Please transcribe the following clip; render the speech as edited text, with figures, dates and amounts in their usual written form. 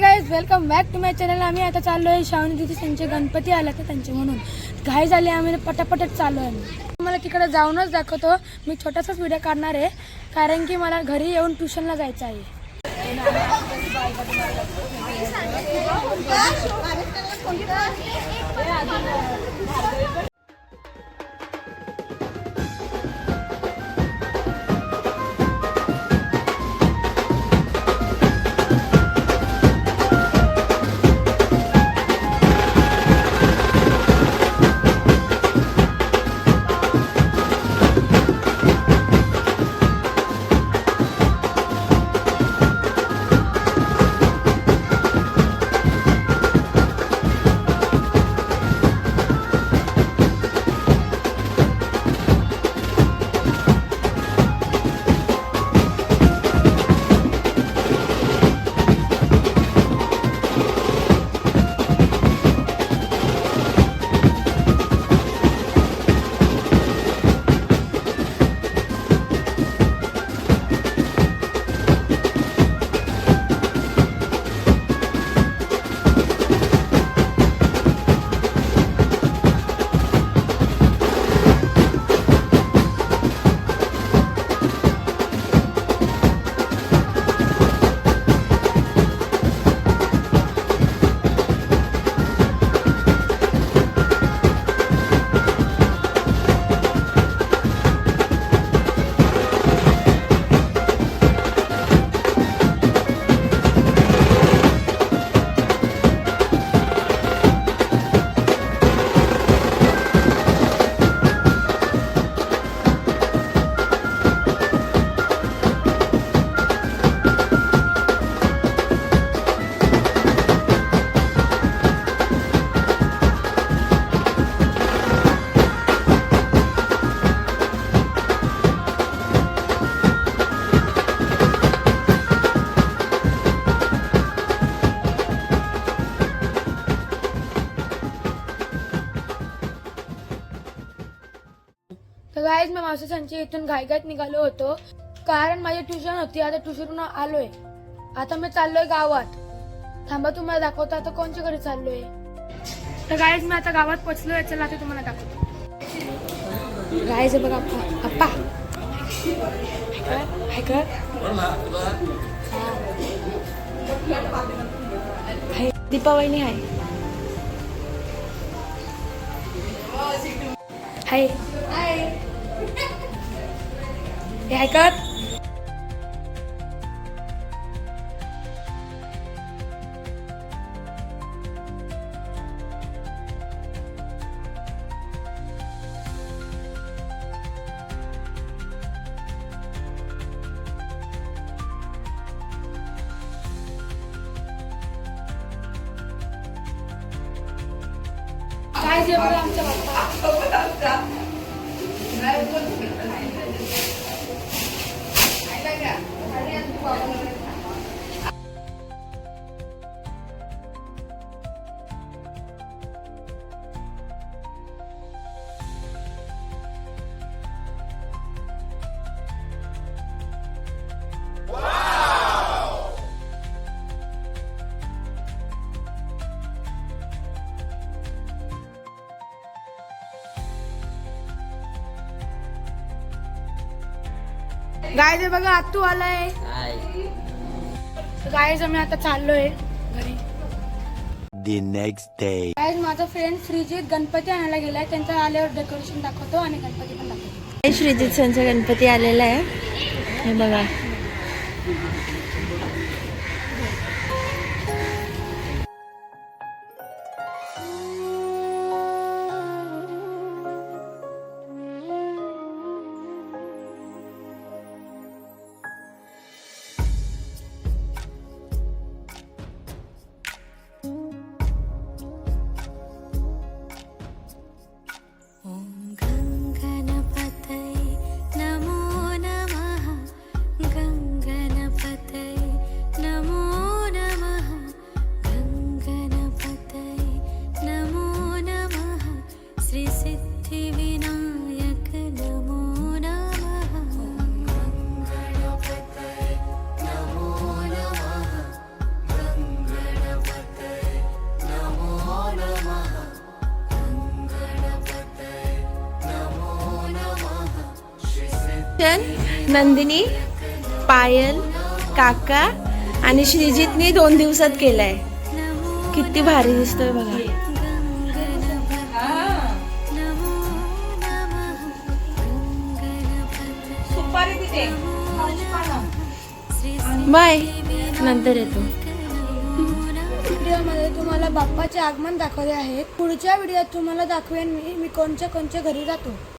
Guys welcome back to my channel. आम्ही आता चाललो आहे श्रावणी दिदी त्यांचे गणपती आला तर त्यांचे म्हणून घाई झाली. आम्ही पटापटच चाललो आहे. मला तिकडे जाऊनच दाखवतो. मी छोटासाच व्हिडिओ काढणार आहे कारण की मला घरी येऊन ट्युशनला जायचं आहे. तर गाईज मी मावसांची इथून घाईघाईत निघालो होतो कारण माझी ट्युशन होती. आता ट्युशनवरून आलोय. आता मी चाललोय गावात. थांबा तुम्हाला दाखवतो आता कोणच्या घरी चाललोय. तर गाईज मी आता गावात पोहोचलोय. चला आता तुम्हाला दाखवतो. गाईज बघा अप्पा दीपावली हाय हाय हे ऐकत काय जे बघा आमच्या बाप्पा गाय जे बघा आत्तू आलाय. गायज आम्ही आता चाललोय घरी. The next day. गायज माझा फ्रेंड श्रीजित गणपती आणायला गेलाय. त्यांचा आल्यावर डेकोरेशन दाखवतो आणि गणपती पण दाखवतो. श्रीजित संचा गणपती आलेला आहे. हे बघा गणपतये नमो नमः. गणपतये नंदिनी, पायल, काका आणि श्रीजितनी 2 दिवसात केलाय. किती भारी दिसतोय बघा. बाय, नंतर येतो. व्हिडिओमध्ये तुम्हाला बाप्पाचे आगमन दाखवले आहेत. पुढच्या व्हिडिओत तुम्हाला दाखवेन मी कोणच्या घरी जातो.